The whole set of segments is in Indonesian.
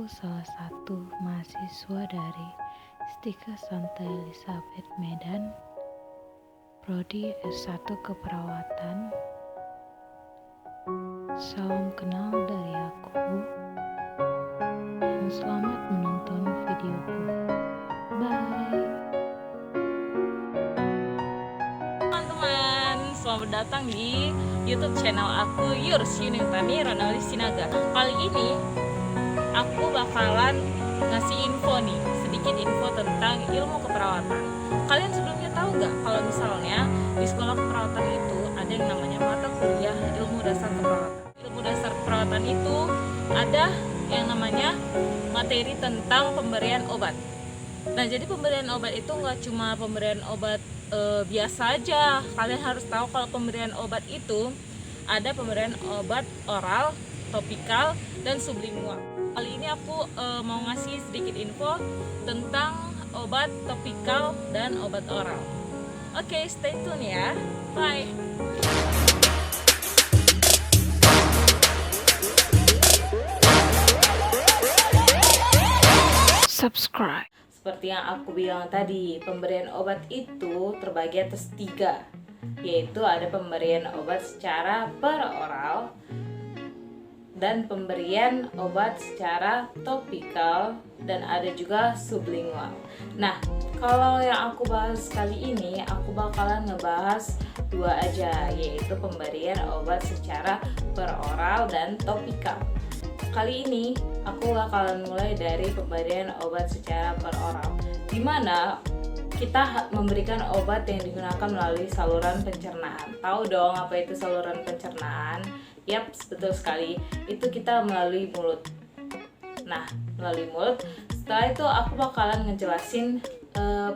salah satu mahasiswa dari Stika Santa Elizabeth Medan, Prodi S1 Keperawatan. Salam kenal dari aku, dan selamat menonton videoku. Bye. Teman-teman, selamat datang di YouTube channel aku, Yurs Yunintani Ronali Sinaga. Kali ini aku bakalan ngasih info nih, sedikit info tentang ilmu keperawatan. Kalian sebelumnya tahu nggak kalau misalnya di sekolah keperawatan itu ada yang namanya mata kuliah ilmu dasar keperawatan. Ilmu dasar keperawatan itu ada yang namanya materi tentang pemberian obat. Nah, jadi pemberian obat itu nggak cuma pemberian obat biasa aja. Kalian harus tahu kalau pemberian obat itu ada pemberian obat oral, topikal, dan sublingual. Kali ini aku mau ngasih sedikit info tentang obat topikal dan obat oral. Oke, stay tune ya. Bye. Subscribe. Seperti yang aku bilang tadi, pemberian obat itu terbagi atas 3, yaitu ada pemberian obat secara peroral dan pemberian obat secara topikal, dan ada juga sublingual. Nah, kalau yang aku bahas kali ini, aku bakalan ngebahas 2 aja, yaitu pemberian obat secara peroral dan topikal. Kali ini aku bakalan mulai dari pemberian obat secara peroral, di mana kita memberikan obat yang digunakan melalui saluran pencernaan. Tahu dong apa itu saluran pencernaan? Yap, betul sekali. Itu kita melalui mulut. Nah, melalui mulut. Setelah itu aku bakalan ngejelasin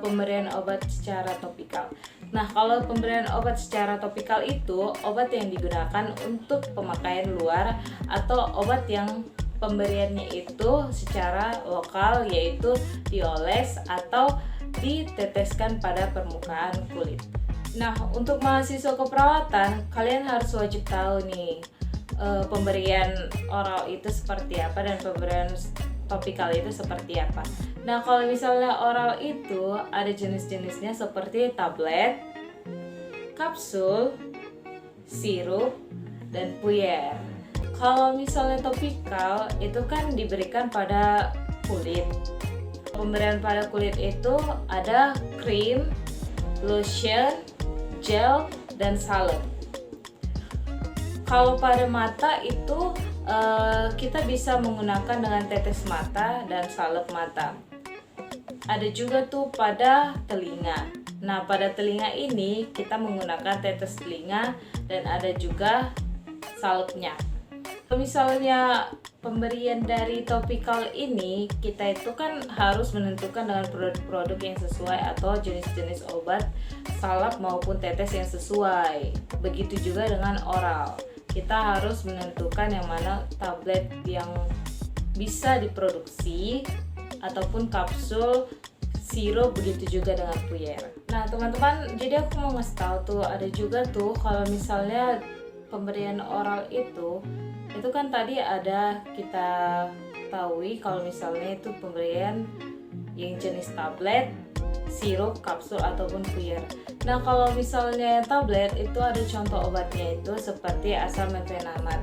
pemberian obat secara topikal. Nah, kalau pemberian obat secara topikal itu obat yang digunakan untuk pemakaian luar atau obat yang pemberiannya itu secara lokal, yaitu dioles atau diteteskan pada permukaan kulit. Nah, untuk mahasiswa keperawatan, kalian harus wajib tahu nih pemberian oral itu seperti apa dan pemberian topikal itu seperti apa. Nah, kalau misalnya oral itu ada jenis-jenisnya seperti tablet, kapsul, sirup, dan puyer. Kalau misalnya topikal itu kan diberikan pada kulit. Pemberian pada kulit itu ada krim, lotion, gel, dan salep. Kalau pada mata itu kita bisa menggunakan dengan tetes mata dan salep mata. Ada juga tuh pada telinga. Nah, pada telinga ini kita menggunakan tetes telinga dan ada juga salepnya. Misalnya pemberian dari topikal ini, kita itu kan harus menentukan dengan produk-produk yang sesuai atau jenis-jenis obat salep maupun tetes yang sesuai. Begitu juga dengan oral. Kita harus menentukan yang mana tablet yang bisa diproduksi ataupun kapsul, sirup, begitu juga dengan puyer. Nah, teman-teman, jadi aku mau ngasih tahu tuh ada juga tuh kalau misalnya pemberian oral itu kan tadi ada kita tahu kalau misalnya itu pemberian yang jenis tablet, sirup, kapsul, ataupun puyer. Nah, kalau misalnya yang tablet itu ada contoh obatnya itu seperti asam mefenamat.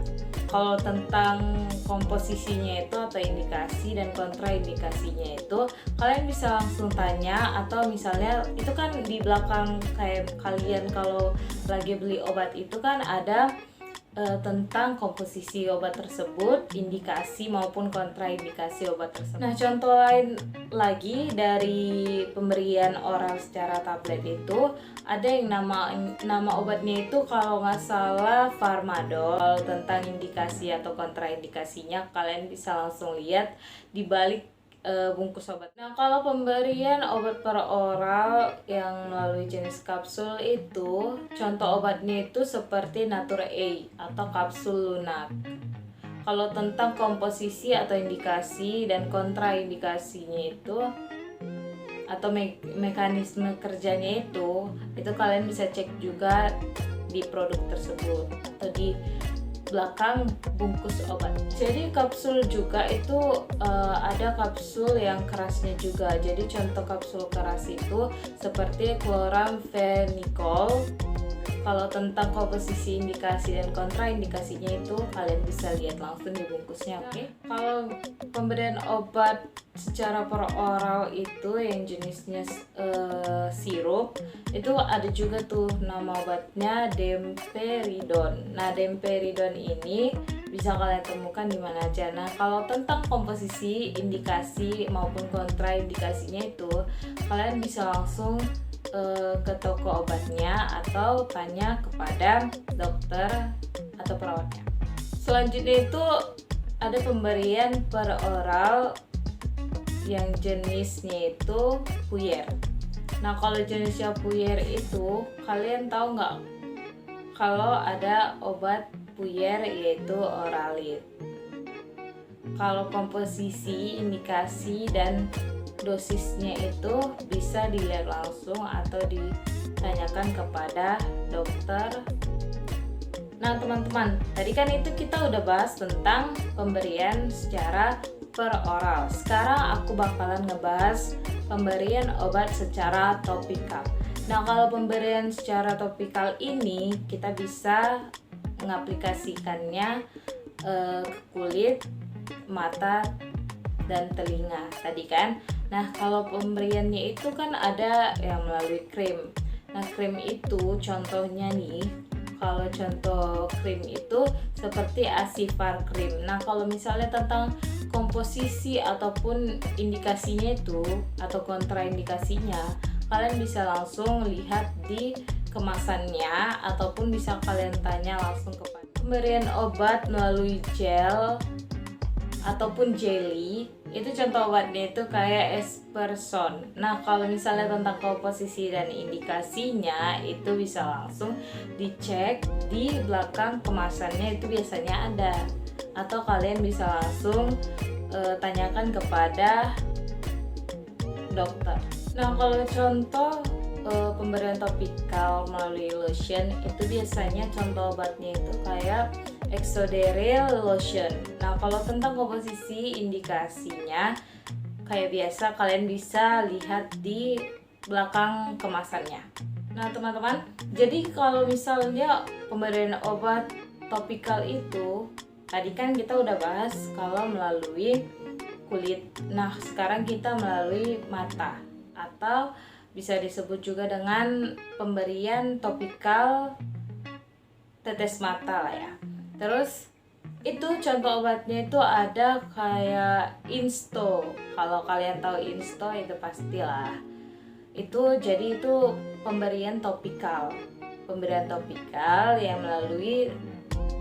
Kalau tentang komposisinya itu atau indikasi dan kontraindikasinya itu kalian bisa langsung tanya, atau misalnya itu kan di belakang kayak kalian kalau lagi beli obat itu kan ada tentang komposisi obat tersebut, indikasi maupun kontraindikasi obat tersebut. Nah, contoh lain lagi dari pemberian oral secara tablet itu ada yang nama obatnya itu kalau nggak salah Farmadol. Tentang indikasi atau kontraindikasinya kalian bisa langsung lihat di balik bungkus obat. Nah, kalau pemberian obat peroral yang melalui jenis kapsul itu contoh obatnya itu seperti Nature A atau kapsul lunak. Kalau tentang komposisi atau indikasi dan kontraindikasinya itu atau mekanisme kerjanya itu kalian bisa cek juga di produk tersebut atau di belakang bungkus obat. Jadi kapsul juga itu ada kapsul yang kerasnya juga. Jadi contoh kapsul keras itu seperti chloramphenicol. Kalau tentang komposisi, indikasi dan kontraindikasinya itu kalian bisa lihat langsung di bungkusnya, oke? Kalau pemberian obat secara peroral itu yang jenisnya sirup, itu ada juga tuh nama obatnya Demperidon. Nah, Demperidon ini bisa kalian temukan di mana aja. Nah, kalau tentang komposisi, indikasi maupun kontraindikasinya itu kalian bisa langsung ke toko obatnya atau tanya kepada dokter atau perawatnya. Selanjutnya itu ada pemberian peroral yang jenisnya itu puyer. Nah, kalau jenisnya puyer itu kalian tahu nggak kalau ada obat puyer yaitu Oralit. Kalau komposisi, indikasi dan dosisnya itu bisa dilihat langsung atau ditanyakan kepada dokter. Nah teman-teman, tadi kan itu kita udah bahas tentang pemberian secara peroral. Sekarang aku bakalan ngebahas pemberian obat secara topikal. Nah, kalau pemberian secara topikal ini kita bisa mengaplikasikannya ke kulit, mata, dan telinga tadi kan. Nah, kalau pemberiannya itu kan ada yang melalui krim. Nah, krim itu contohnya nih, kalau contoh krim itu seperti Acipar krim. Nah, kalau misalnya tentang komposisi ataupun indikasinya itu atau kontraindikasinya, kalian bisa langsung lihat di kemasannya ataupun bisa kalian tanya langsung kepada pemberian obat melalui gel ataupun jelly. Itu contoh obatnya itu kayak Esperson. Nah, kalau misalnya tentang komposisi dan indikasinya itu bisa langsung dicek di belakang kemasannya, itu biasanya ada. Atau kalian bisa langsung tanyakan kepada dokter. Nah, kalau contoh pemberian topikal melalui lotion itu biasanya contoh obatnya itu kayak Exoderil lotion. Nah, kalau tentang komposisi indikasinya kayak biasa kalian bisa lihat di belakang kemasannya. Nah, teman-teman, jadi kalau misalnya pemberian obat topikal itu tadi kan kita udah bahas kalau melalui kulit. Nah, sekarang kita melalui mata atau bisa disebut juga dengan pemberian topikal tetes mata lah ya. Terus itu contoh obatnya itu ada kayak Insto. Kalau kalian tahu Insto itu pastilah. Itu jadi itu pemberian topikal. Pemberian topikal yang melalui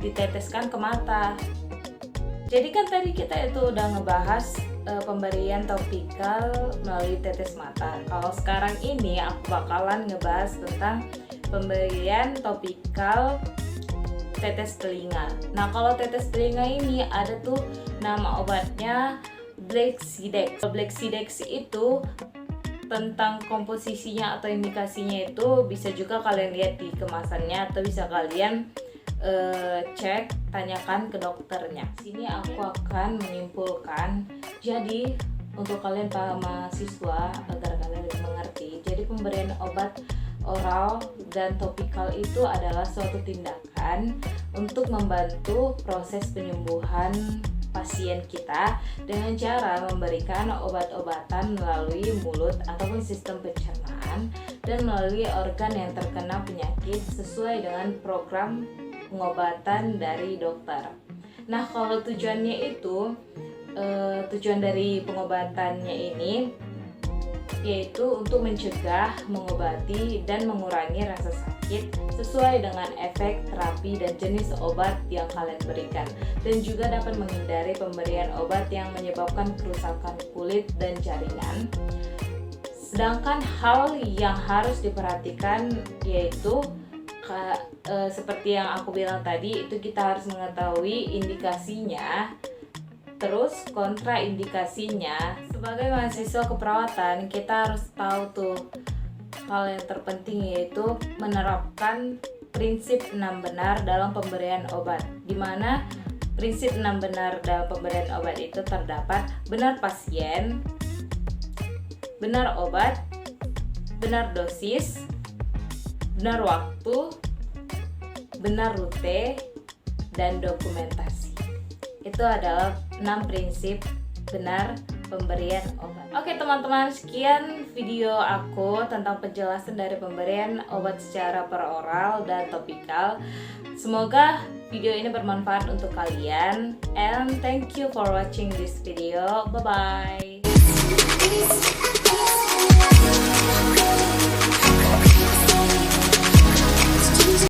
diteteskan ke mata. Jadi kan tadi kita itu udah ngebahas pemberian topikal melalui tetes mata. Kalau sekarang ini aku bakalan ngebahas tentang pemberian topikal tetes telinga. Nah, kalau tetes telinga ini ada tuh nama obatnya Blexidex. Blexidex itu tentang komposisinya atau indikasinya itu bisa juga kalian lihat di kemasannya atau bisa kalian cek, tanyakan ke dokternya. Sini aku akan menyimpulkan. Jadi untuk kalian para mahasiswa agar kalian lebih mengerti. Jadi pemberian obat oral dan topikal itu adalah suatu tindakan untuk membantu proses penyembuhan pasien kita dengan cara memberikan obat-obatan melalui mulut ataupun sistem pencernaan dan melalui organ yang terkena penyakit sesuai dengan program pengobatan dari dokter. Nah, kalau tujuannya itu tujuan dari pengobatannya ini yaitu untuk mencegah, mengobati, dan mengurangi rasa sakit sesuai dengan efek terapi dan jenis obat yang kalian berikan, dan juga dapat menghindari pemberian obat yang menyebabkan kerusakan kulit dan jaringan. Sedangkan hal yang harus diperhatikan yaitu seperti yang aku bilang tadi, itu kita harus mengetahui indikasinya, terus kontraindikasinya. Sebagai mahasiswa keperawatan, kita harus tahu tuh hal yang terpenting yaitu menerapkan prinsip 6 benar dalam pemberian obat, di mana prinsip 6 benar dalam pemberian obat itu terdapat benar pasien, benar obat, benar dosis, benar waktu, benar rute, dan dokumentasi. Itu adalah 6 prinsip benar pemberian obat. Oke teman-teman, sekian video aku tentang penjelasan dari pemberian obat secara peroral dan topikal. Semoga video ini bermanfaat untuk kalian, and thank you for watching this video. Bye bye.